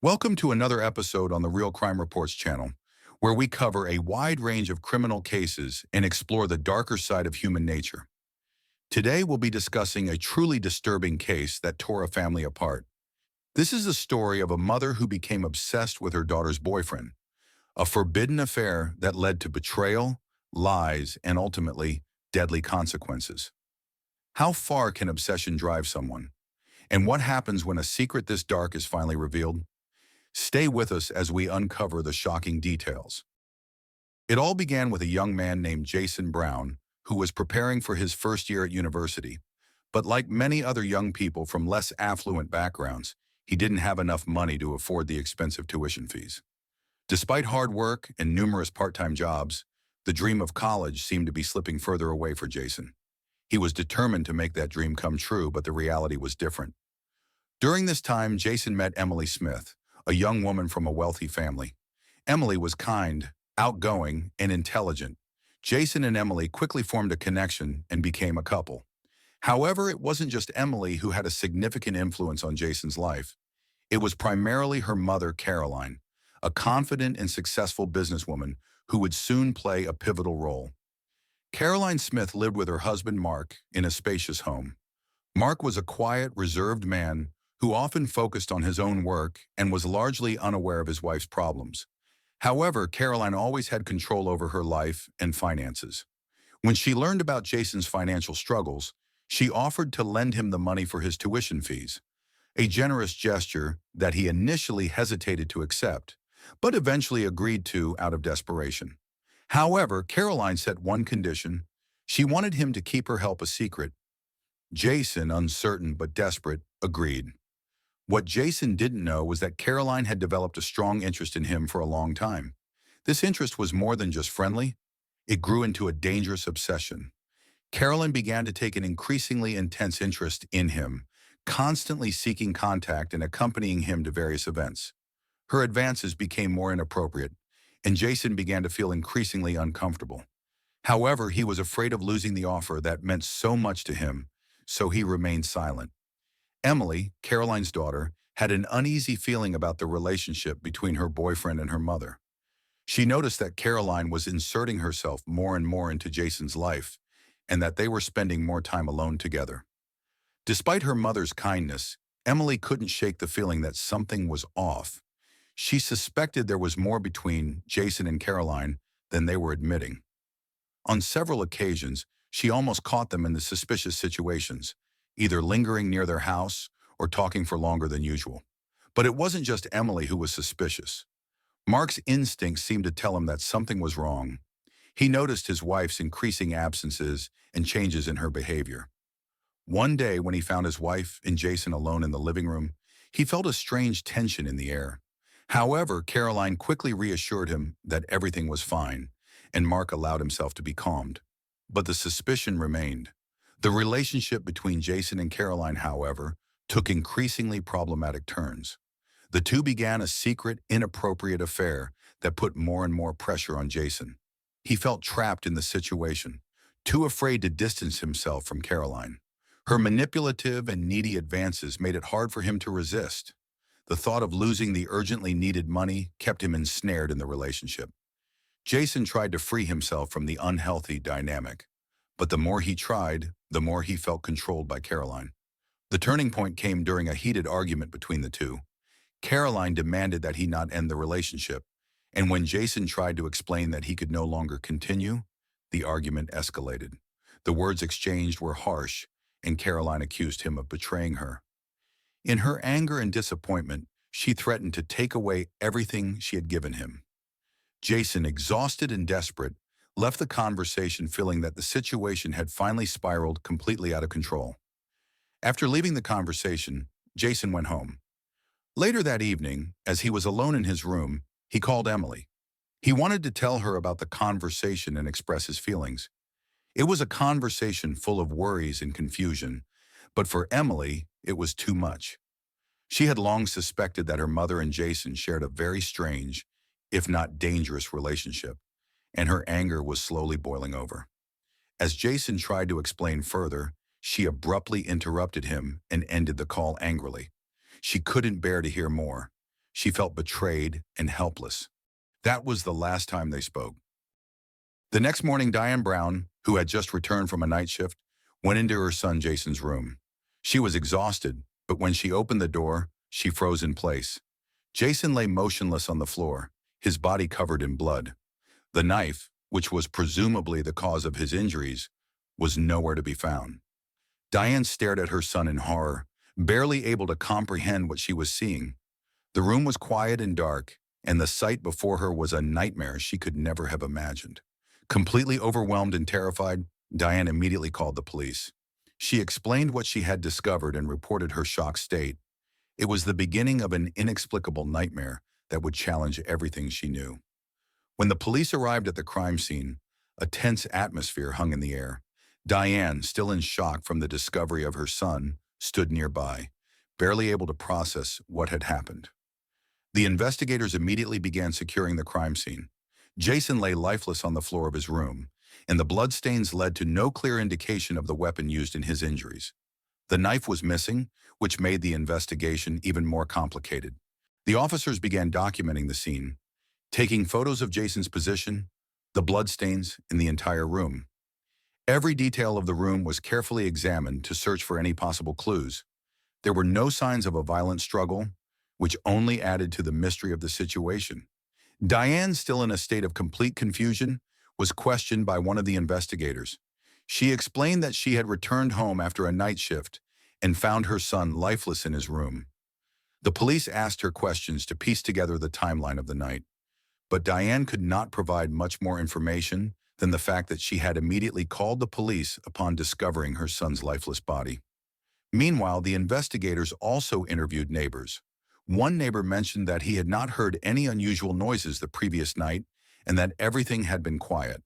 Welcome to another episode on the Real Crime Reports channel, where we cover a wide range of criminal cases and explore the darker side of human nature. Today, we'll be discussing a truly disturbing case that tore a family apart. This is the story of a mother who became obsessed with her daughter's boyfriend, a forbidden affair that led to betrayal, lies, and ultimately, deadly consequences. How far can obsession drive someone? And what happens when a secret this dark is finally revealed? Stay with us as we uncover the shocking details. It all began with a young man named Jason Brown, who was preparing for his first year at university. But like many other young people from less affluent backgrounds, he didn't have enough money to afford the expensive tuition fees. Despite hard work and numerous part-time jobs, the dream of college seemed to be slipping further away for Jason. He was determined to make that dream come true, but the reality was different. During this time, Jason met Emily Smith, a young woman from a wealthy family. Emily was kind, outgoing, and intelligent. Jason and Emily quickly formed a connection and became a couple. However, it wasn't just Emily who had a significant influence on Jason's life. It was primarily her mother, Caroline, a confident and successful businesswoman who would soon play a pivotal role. Caroline Smith lived with her husband, Mark, in a spacious home. Mark was a quiet, reserved man who often focused on his own work and was largely unaware of his wife's problems. However, Caroline always had control over her life and finances. When she learned about Jason's financial struggles, she offered to lend him the money for his tuition fees, a generous gesture that he initially hesitated to accept, but eventually agreed to out of desperation. However, Caroline set one condition. She wanted him to keep her help a secret. Jason, uncertain but desperate, agreed. What Jason didn't know was that Caroline had developed a strong interest in him for a long time. This interest was more than just friendly. It grew into a dangerous obsession. Caroline began to take an increasingly intense interest in him, constantly seeking contact and accompanying him to various events. Her advances became more inappropriate, and Jason began to feel increasingly uncomfortable. However, he was afraid of losing the offer that meant so much to him, so he remained silent. Emily, Caroline's daughter, had an uneasy feeling about the relationship between her boyfriend and her mother. She noticed that Caroline was inserting herself more and more into Jason's life, and that they were spending more time alone together. Despite her mother's kindness, Emily couldn't shake the feeling that something was off. She suspected there was more between Jason and Caroline than they were admitting. On several occasions, she almost caught them in the suspicious situations, either lingering near their house or talking for longer than usual. But it wasn't just Emily who was suspicious. Mark's instincts seemed to tell him that something was wrong. He noticed his wife's increasing absences and changes in her behavior. One day, when he found his wife and Jason alone in the living room, he felt a strange tension in the air. However, Caroline quickly reassured him that everything was fine, and Mark allowed himself to be calmed. But the suspicion remained. The relationship between Jason and Caroline, however, took increasingly problematic turns. The two began a secret, inappropriate affair that put more and more pressure on Jason. He felt trapped in the situation, too afraid to distance himself from Caroline. Her manipulative and needy advances made it hard for him to resist. The thought of losing the urgently needed money kept him ensnared in the relationship. Jason tried to free himself from the unhealthy dynamic, but the more he tried, the more he felt controlled by Caroline. The turning point came during a heated argument between the two. Caroline demanded that he not end the relationship, and when Jason tried to explain that he could no longer continue, the argument escalated. The words exchanged were harsh, and Caroline accused him of betraying her. In her anger and disappointment, she threatened to take away everything she had given him. Jason, exhausted and desperate, left the conversation feeling that the situation had finally spiraled completely out of control. After leaving the conversation, Jason went home. Later that evening, as he was alone in his room, he called Emily. He wanted to tell her about the conversation and express his feelings. It was a conversation full of worries and confusion, but for Emily, it was too much. She had long suspected that her mother and Jason shared a very strange, if not dangerous, relationship, and her anger was slowly boiling over. As Jason tried to explain further, she abruptly interrupted him and ended the call angrily. She couldn't bear to hear more. she felt betrayed and helpless. That was the last time they spoke. The next morning, Diane Brown, who had just returned from a night shift, went into her son Jason's room. She was exhausted, but when she opened the door, she froze in place. Jason lay motionless on the floor, his body covered in blood. The knife, which was presumably the cause of his injuries, was nowhere to be found. Diane stared at her son in horror, barely able to comprehend what she was seeing. The room was quiet and dark, and the sight before her was a nightmare she could never have imagined. Completely overwhelmed and terrified, Diane immediately called the police. She explained what she had discovered and reported her shocked state. It was the beginning of an inexplicable nightmare that would challenge everything she knew. When the police arrived at the crime scene, a tense atmosphere hung in the air. Diane, still in shock from the discovery of her son, stood nearby, barely able to process what had happened. The investigators immediately began securing the crime scene. Jason lay lifeless on the floor of his room, and the bloodstains led to no clear indication of the weapon used in his injuries. The knife was missing, which made the investigation even more complicated. The officers began documenting the scene, taking photos of Jason's position, the bloodstains in the entire room. Every detail of the room was carefully examined to search for any possible clues. There were no signs of a violent struggle, which only added to the mystery of the situation. Diane, still in a state of complete confusion, was questioned by one of the investigators. She explained that she had returned home after a night shift and found her son lifeless in his room. The police asked her questions to piece together the timeline of the night, but Diane could not provide much more information than the fact that she had immediately called the police upon discovering her son's lifeless body. Meanwhile, the investigators also interviewed neighbors. One neighbor mentioned that he had not heard any unusual noises the previous night and that everything had been quiet.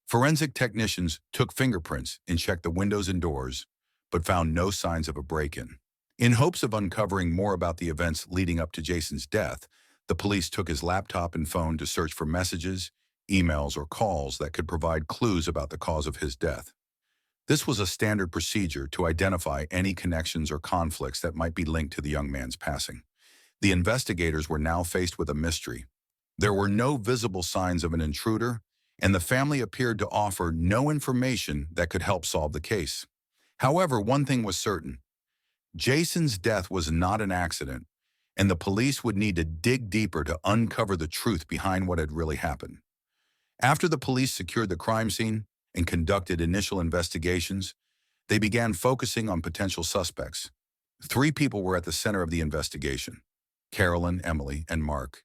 Forensic technicians took fingerprints and checked the windows and doors, but found no signs of a break-in. In hopes of uncovering more about the events leading up to Jason's death, the police took his laptop and phone to search for messages, emails, or calls that could provide clues about the cause of his death. This was a standard procedure to identify any connections or conflicts that might be linked to the young man's passing. The investigators were now faced with a mystery. There were no visible signs of an intruder, and the family appeared to offer no information that could help solve the case. However, one thing was certain. Jason's death was not an accident, and the police would need to dig deeper to uncover the truth behind what had really happened. After the police secured the crime scene and conducted initial investigations, they began focusing on potential suspects. 3 people were at the center of the investigation: Carolyn, Emily, and Mark.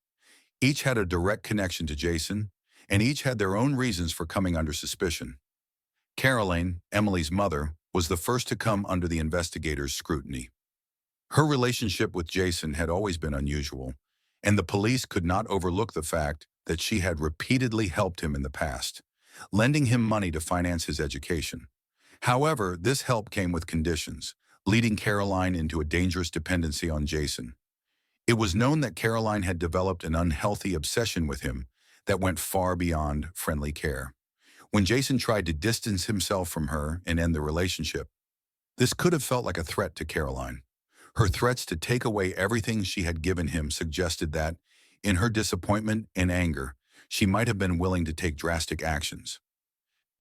Each had a direct connection to Jason, and each had their own reasons for coming under suspicion. Caroline, Emily's mother, was the first to come under the investigators' scrutiny. Her relationship with Jason had always been unusual, and the police could not overlook the fact that she had repeatedly helped him in the past, lending him money to finance his education. However, this help came with conditions, leading Caroline into a dangerous dependency on Jason. It was known that Caroline had developed an unhealthy obsession with him that went far beyond friendly care. When Jason tried to distance himself from her and end the relationship, this could have felt like a threat to Caroline. Her threats to take away everything she had given him suggested that, in her disappointment and anger, she might have been willing to take drastic actions.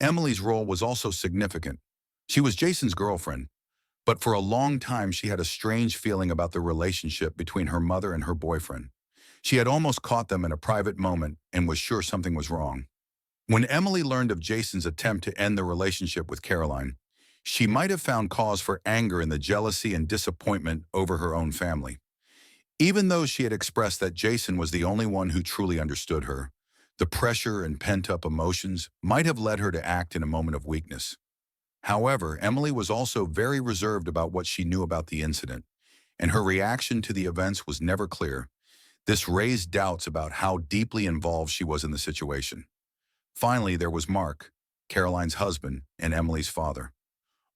Emily's role was also significant. She was Jason's girlfriend, but for a long time she had a strange feeling about the relationship between her mother and her boyfriend. She had almost caught them in a private moment and was sure something was wrong. When Emily learned of Jason's attempt to end the relationship with Caroline, she might have found cause for anger in the jealousy and disappointment over her own family. Even though she had expressed that Jason was the only one who truly understood her, the pressure and pent-up emotions might have led her to act in a moment of weakness. However, Emily was also very reserved about what she knew about the incident, and her reaction to the events was never clear. This raised doubts about how deeply involved she was in the situation. Finally, there was Mark, Caroline's husband and Emily's father.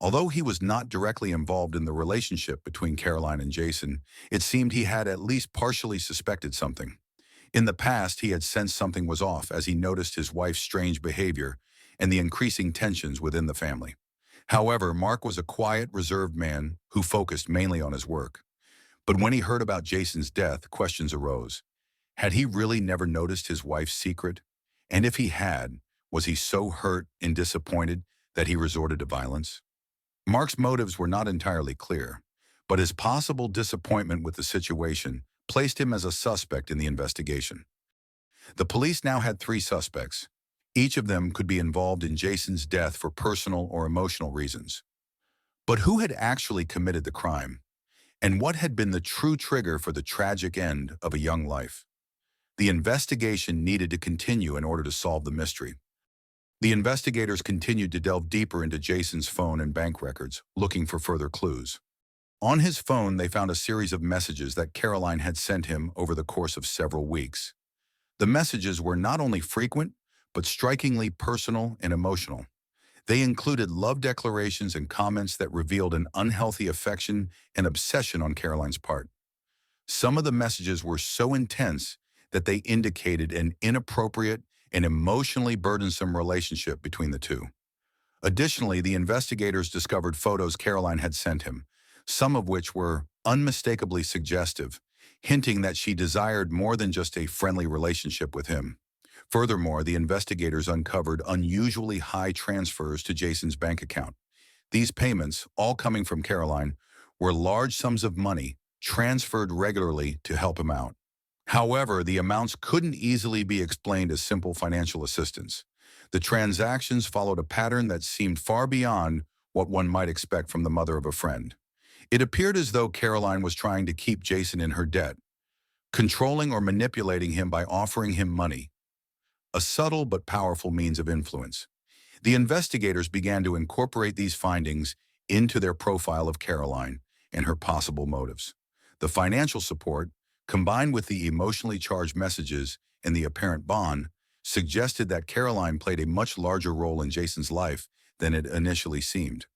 Although he was not directly involved in the relationship between Caroline and Jason, it seemed he had at least partially suspected something. In the past, he had sensed something was off as he noticed his wife's strange behavior and the increasing tensions within the family. However, Mark was a quiet, reserved man who focused mainly on his work. But when he heard about Jason's death, questions arose. Had he really never noticed his wife's secret? And if he had, was he so hurt and disappointed that he resorted to violence? Mark's motives were not entirely clear, but his possible disappointment with the situation placed him as a suspect in the investigation. The police now had three suspects. Each of them could be involved in Jason's death for personal or emotional reasons. But who had actually committed the crime? And what had been the true trigger for the tragic end of a young life? The investigation needed to continue in order to solve the mystery. The investigators continued to delve deeper into Jason's phone and bank records, looking for further clues. On his phone, they found a series of messages that Caroline had sent him over the course of several weeks. The messages were not only frequent, but strikingly personal and emotional. They included love declarations and comments that revealed an unhealthy affection and obsession on Caroline's part. Some of the messages were so intense that they indicated an inappropriate and emotionally burdensome relationship between the two. Additionally, the investigators discovered photos Caroline had sent him, some of which were unmistakably suggestive, hinting that she desired more than just a friendly relationship with him. Furthermore, the investigators uncovered unusually high transfers to Jason's bank account. These payments, all coming from Caroline, were large sums of money transferred regularly to help him out. However, the amounts couldn't easily be explained as simple financial assistance. The transactions followed a pattern that seemed far beyond what one might expect from the mother of a friend. It appeared as though Caroline was trying to keep Jason in her debt, controlling or manipulating him by offering him money, a subtle but powerful means of influence. The investigators began to incorporate these findings into their profile of Caroline and her possible motives. The financial support, combined with the emotionally charged messages and the apparent bond, suggested that Caroline played a much larger role in Jason's life than it initially seemed.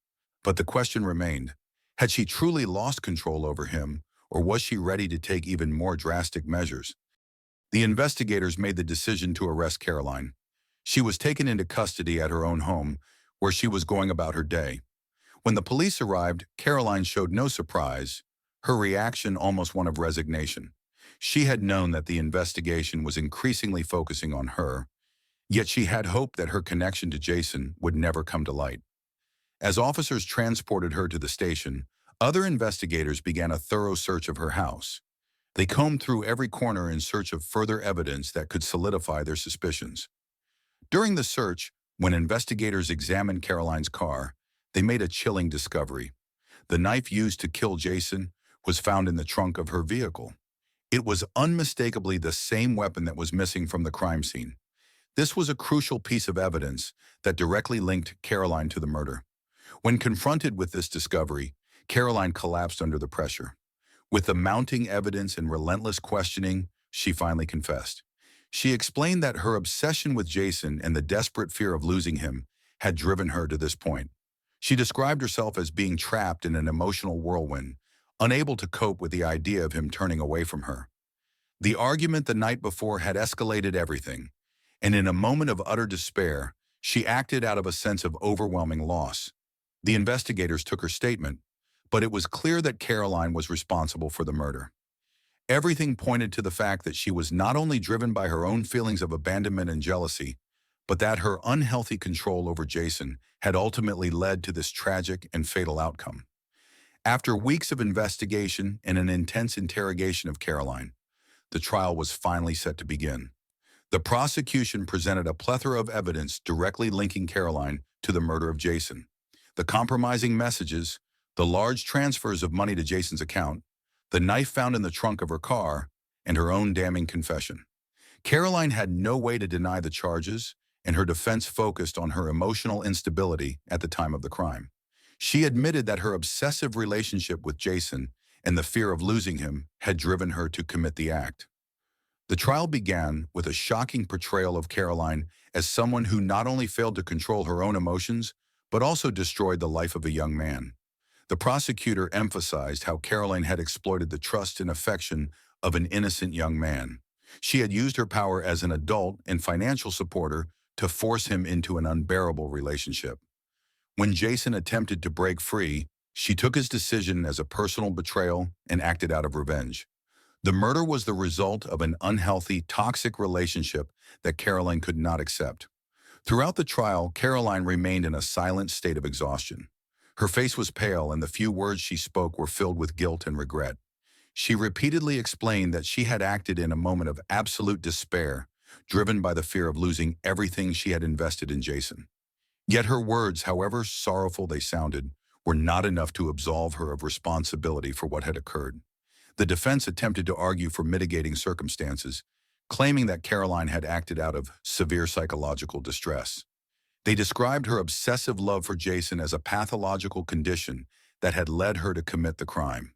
But the question remained, had she truly lost control over him, or was she ready to take even more drastic measures? The investigators made the decision to arrest Caroline. She was taken into custody at her own home, where she was going about her day. When the police arrived, Caroline showed no surprise, her reaction almost one of resignation. She had known that the investigation was increasingly focusing on her, yet she had hoped that her connection to Jason would never come to light. As officers transported her to the station, other investigators began a thorough search of her house. They combed through every corner in search of further evidence that could solidify their suspicions. During the search, when investigators examined Caroline's car, they made a chilling discovery. The knife used to kill Jason was found in the trunk of her vehicle. It was unmistakably the same weapon that was missing from the crime scene. This was a crucial piece of evidence that directly linked Caroline to the murder. When confronted with this discovery, Caroline collapsed under the pressure. With the mounting evidence and relentless questioning, she finally confessed. She explained that her obsession with Jason and the desperate fear of losing him had driven her to this point. She described herself as being trapped in an emotional whirlwind, unable to cope with the idea of him turning away from her. The argument the night before had escalated everything, and in a moment of utter despair, she acted out of a sense of overwhelming loss. The investigators took her statement, but it was clear that Caroline was responsible for the murder. Everything pointed to the fact that she was not only driven by her own feelings of abandonment and jealousy, but that her unhealthy control over Jason had ultimately led to this tragic and fatal outcome. After weeks of investigation and an intense interrogation of Caroline, the trial was finally set to begin. The prosecution presented a plethora of evidence directly linking Caroline to the murder of Jason. The compromising messages, the large transfers of money to Jason's account, the knife found in the trunk of her car, and her own damning confession. Caroline had no way to deny the charges, and her defense focused on her emotional instability at the time of the crime. She admitted that her obsessive relationship with Jason and the fear of losing him had driven her to commit the act. The trial began with a shocking portrayal of Caroline as someone who not only failed to control her own emotions, but also destroyed the life of a young man. The prosecutor emphasized how Caroline had exploited the trust and affection of an innocent young man. She had used her power as an adult and financial supporter to force him into an unbearable relationship. When Jason attempted to break free, She took his decision as a personal betrayal and acted out of revenge. The murder was the result of an unhealthy, toxic relationship that Caroline could not accept. Throughout the trial, Caroline remained in a silent state of exhaustion. Her face was pale and the few words she spoke were filled with guilt and regret. She repeatedly explained that she had acted in a moment of absolute despair, driven by the fear of losing everything she had invested in Jason. Yet her words, however sorrowful they sounded, were not enough to absolve her of responsibility for what had occurred. The defense attempted to argue for mitigating circumstances, claiming that Caroline had acted out of severe psychological distress. They described her obsessive love for Jason as a pathological condition that had led her to commit the crime.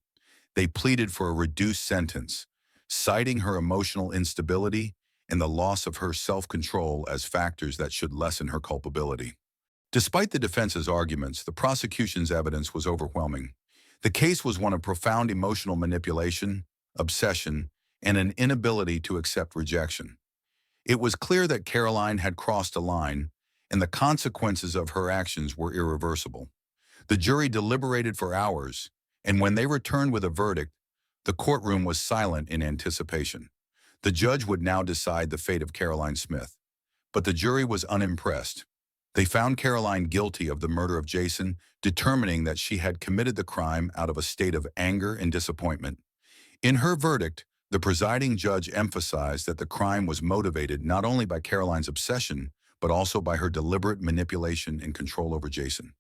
They pleaded for a reduced sentence, citing her emotional instability and the loss of her self-control as factors that should lessen her culpability. Despite the defense's arguments, the prosecution's evidence was overwhelming. The case was one of profound emotional manipulation, obsession, and an inability to accept rejection. It was clear that Caroline had crossed a line, and the consequences of her actions were irreversible. The jury deliberated for hours, and when they returned with a verdict, the courtroom was silent in anticipation. The judge would now decide the fate of Caroline Smith. But the jury was unimpressed. They found Caroline guilty of the murder of Jason, determining that she had committed the crime out of a state of anger and disappointment. In her verdict, the presiding judge emphasized that the crime was motivated not only by Caroline's obsession, but also by her deliberate manipulation and control over Jason.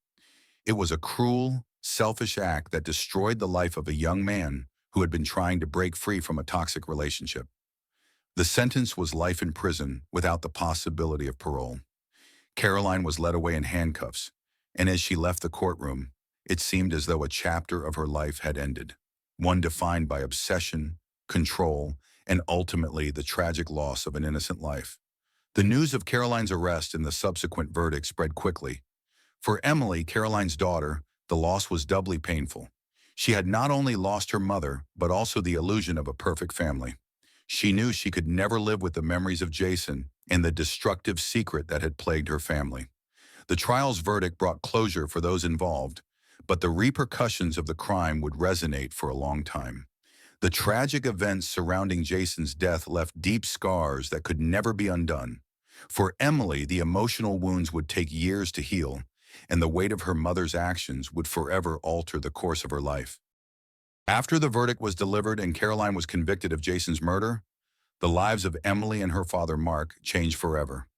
It was a cruel, selfish act that destroyed the life of a young man who had been trying to break free from a toxic relationship. The sentence was life in prison without the possibility of parole. Caroline was led away in handcuffs, and as she left the courtroom, it seemed as though a chapter of her life had ended, one defined by obsession, control, and ultimately the tragic loss of an innocent life. The news of Caroline's arrest and the subsequent verdict spread quickly. For Emily, Caroline's daughter, the loss was doubly painful. She had not only lost her mother, but also the illusion of a perfect family. She knew she could never live with the memories of Jason and the destructive secret that had plagued her family. The trial's verdict brought closure for those involved, but the repercussions of the crime would resonate for a long time. The tragic events surrounding Jason's death left deep scars that could never be undone. For Emily, the emotional wounds would take years to heal, and the weight of her mother's actions would forever alter the course of her life. After the verdict was delivered and Caroline was convicted of Jason's murder, the lives of Emily and her father Mark changed forever.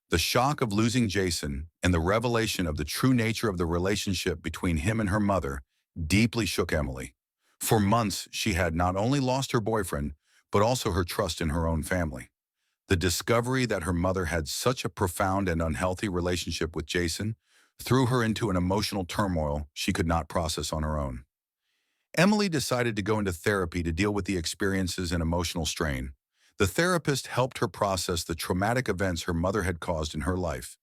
The shock of losing Jason and the revelation of the true nature of the relationship between him and her mother deeply shook Emily. For months, she had not only lost her boyfriend, but also her trust in her own family. The discovery that her mother had such a profound and unhealthy relationship with Jason threw her into an emotional turmoil she could not process on her own. Emily decided to go into therapy to deal with the experiences and emotional strain. The therapist helped her process the traumatic events her mother had caused in her life.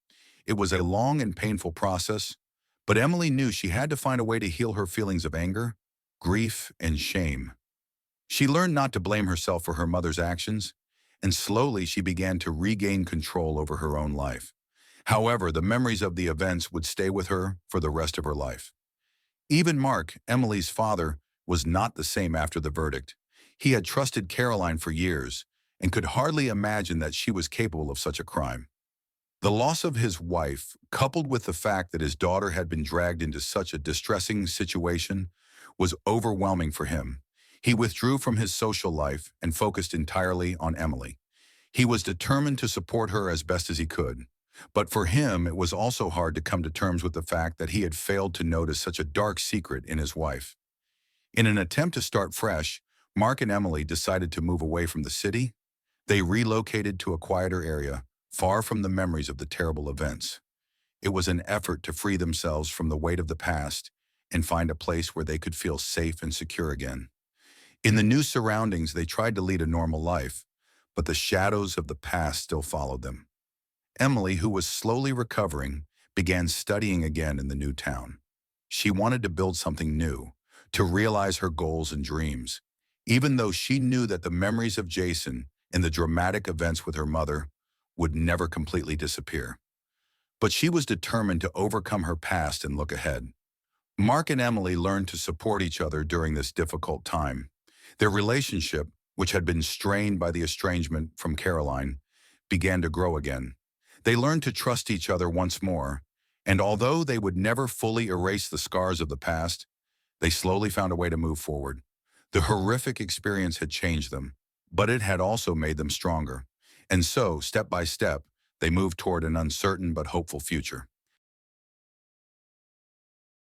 It was a long and painful process, but Emily knew she had to find a way to heal her feelings of anger, grief, and shame. She learned not to blame herself for her mother's actions, and slowly she began to regain control over her own life. However, the memories of the events would stay with her for the rest of her life. Even Mark, Emily's father, was not the same after the verdict. He had trusted Caroline for years and could hardly imagine that she was capable of such a crime. The loss of his wife, coupled with the fact that his daughter had been dragged into such a distressing situation, was overwhelming for him. He withdrew from his social life and focused entirely on Emily. He was determined to support her as best as he could. But for him, it was also hard to come to terms with the fact that he had failed to notice such a dark secret in his wife. In an attempt to start fresh, Mark and Emily decided to move away from the city. They relocated to a quieter area, far from the memories of the terrible events. It was an effort to free themselves from the weight of the past and find a place where they could feel safe and secure again. In the new surroundings, they tried to lead a normal life, but the shadows of the past still followed them. Emily, who was slowly recovering, began studying again in the new town. She wanted to build something new, to realize her goals and dreams, even though she knew that the memories of Jason and the dramatic events with her mother would never completely disappear. But she was determined to overcome her past and look ahead. Mark and Emily learned to support each other during this difficult time. Their relationship, which had been strained by the estrangement from Caroline, began to grow again. They learned to trust each other once more, and although they would never fully erase the scars of the past, they slowly found a way to move forward. The horrific experience had changed them, but it had also made them stronger. And so, step by step, they moved toward an uncertain but hopeful future.